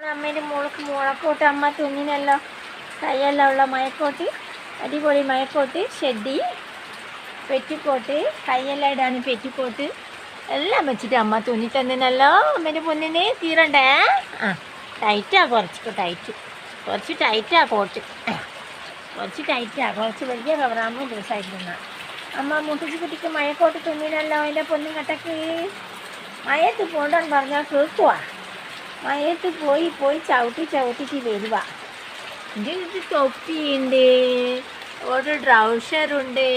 അമ്മേൻ്റെ മോൾക്ക് മുളക്കോട്ട് അമ്മ തുന്നിനല്ലോ, കൈയെല്ലാം ഉള്ള മയക്കോട്ട്, അടിപൊളി മയക്കോട്ട്, ഷെഡി, പെറ്റിക്കോട്ട്, കൈയെല്ലാം ഇടാൻ പെറ്റിക്കോട്ട് എല്ലാം വെച്ചിട്ട് അമ്മ തുന്നി തന്നിനല്ലോ. അമ്മേൻ്റെ പൊന്നിന് തീരണ്ടേ? ആ ടൈറ്റാ, കുറച്ച് ടൈറ്റാ കോട്ട്, കുറച്ച് ടൈറ്റാ, കുറച്ച് വലിയ കവറാകുമ്പോൾ ദിവസമായിട്ടിരുന്ന അമ്മ മുട്ടിച്ച് കുട്ടിക്ക് മയക്കോട്ട് തുന്നിനല്ലോ. എൻ്റെ പൊന്നും കട്ടക്ക് മയത്ത് പോണ്ടെന്ന് പറഞ്ഞാൽ കേൾക്കുവാ. മയത്ത് പോയി ചവിട്ടിച്ച് വരുക. എൻ്റെ ഇത് തൊപ്പിയുണ്ട്, ഒരു ട്രൗസറുണ്ട്,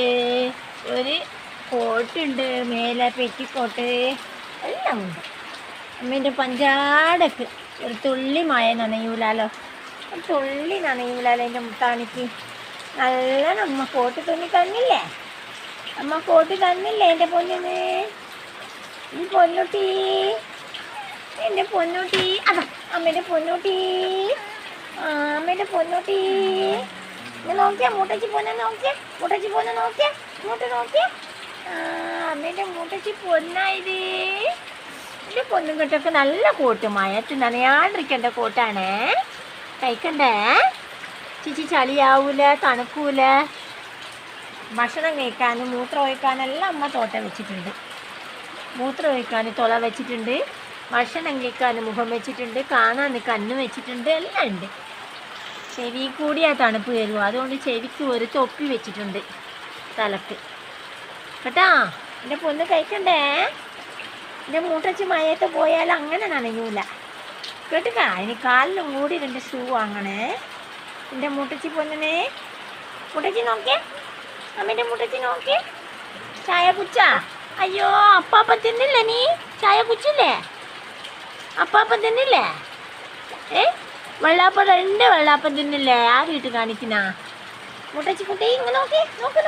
ഒരു കോട്ടുണ്ട്, മേലെ പെറ്റിക്കോട്ട് എല്ലാം ഉണ്ട്. അമ്മേൻ്റെ പഞ്ചാടക്ക് ഒരു തുള്ളി മഴ നനയൂലാലോ, എൻ്റെ മുത്താണിക്ക് നല്ല അമ്മ കോട്ട് തുന്നി തന്നില്ലേ, എൻ്റെ പൊന്നിന്. ഈ പൊന്നൂട്ടി, എൻ്റെ പൊന്നൂട്ടി, അതാ അമ്മേൻ്റെ പൊന്നൂട്ടി, അമ്മേൻ്റെ പൊന്നൂട്ടി. നോക്കിയാ മൂട്ടച്ചി പോന്നെ നോക്കിയേ, ഇങ്ങോട്ട് നോക്കിയേ. അമ്മേൻ്റെ മൂട്ടച്ചി പൊന്നായത്. എൻ്റെ പൊന്നും കെട്ടൊക്കെ നല്ല കോട്ട്, മയത്ത് നനയാണ്ടിരിക്കേണ്ട കോട്ടാണേ. കഴിക്കണ്ടേ? ചിച്ചി ചളിയാവൂല, തണുക്കൂല. ഭക്ഷണം കഴിക്കാനും മൂത്രം ഒഴിക്കാനെല്ലാം അമ്മ തോട്ടം വെച്ചിട്ടുണ്ട്. മൂത്രം ഒഴിക്കാൻ തുള വെച്ചിട്ടുണ്ട്, ഭക്ഷണം കഴിക്കാൻ മുഖം വെച്ചിട്ടുണ്ട്, കാണാൻ കണ്ണ് വെച്ചിട്ടുണ്ട്, എല്ലാം ഉണ്ട്. ചെവി കൂടിയാ തണുപ്പ് വരുമോ, അതുകൊണ്ട് ചെവിക്ക് ഒരു തൊപ്പി വെച്ചിട്ടുണ്ട് തലക്ക് കേട്ടാ. എൻ്റെ പൊന്ന് കഴിക്കണ്ടേ? എൻ്റെ മൂട്ടച്ചി മയത്ത് പോയാൽ അങ്ങനെ നനയൂല കേട്ടുക. ഇനി കാലിലും കൂടി 2 ഷൂ വാങ്ങണേ എൻ്റെ മൂട്ടച്ചി പൊന്നിനെ. മൂട്ടച്ചി നോക്കിയേ, അമ്മേൻ്റെ മൂട്ടച്ചി നോക്കിയേ. ചായ കുച്ചാ? അയ്യോ, അപ്പാപ്പൻ തിന്നില്ലേ നീ? ചായ കുച്ചില്ലേ? അപ്പാപ്പൻ തിന്നില്ലേ? വെള്ളാപ്പം 2 വെള്ളാപ്പം തിന്നില്ലേ? ആ വീട്ടിൽ കാണിക്കുന്ന മുട്ടച്ചി കുട്ടി ഇങ്ങനെ നോക്കി, ഇങ്ങോട്ട്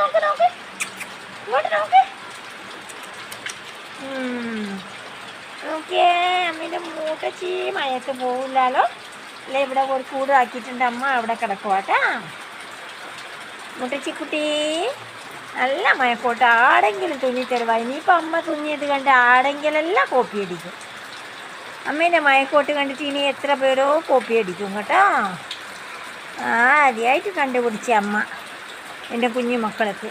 നോക്കിയേ. അമ്മേൻ്റെ മൂട്ടച്ചി മയത്ത് പോവില്ലല്ലോ, അല്ലേ? ഇവിടെ ഒരു കൂടാക്കിയിട്ടുണ്ട് അമ്മ, അവിടെ കിടക്കുവാട്ടാ. മുട്ടച്ചി കുട്ടി നല്ല മയക്കോട്ട്, ആടെങ്കിലും തുന്നി തരുവാ. ഇനിയിപ്പോൾ അമ്മ തുന്നിയത് കണ്ട് ആടെങ്കിലെല്ലാം കോപ്പി അടിക്കും. അമ്മേൻ്റെ മയക്കോട്ട് കണ്ടിട്ട് ഇനി എത്ര പേരോ കോപ്പി അടിക്കും കേട്ടോ. ആദ്യമായിട്ട് കണ്ടുപിടിച്ച അമ്മ എൻ്റെ കുഞ്ഞു മക്കൾക്ക്.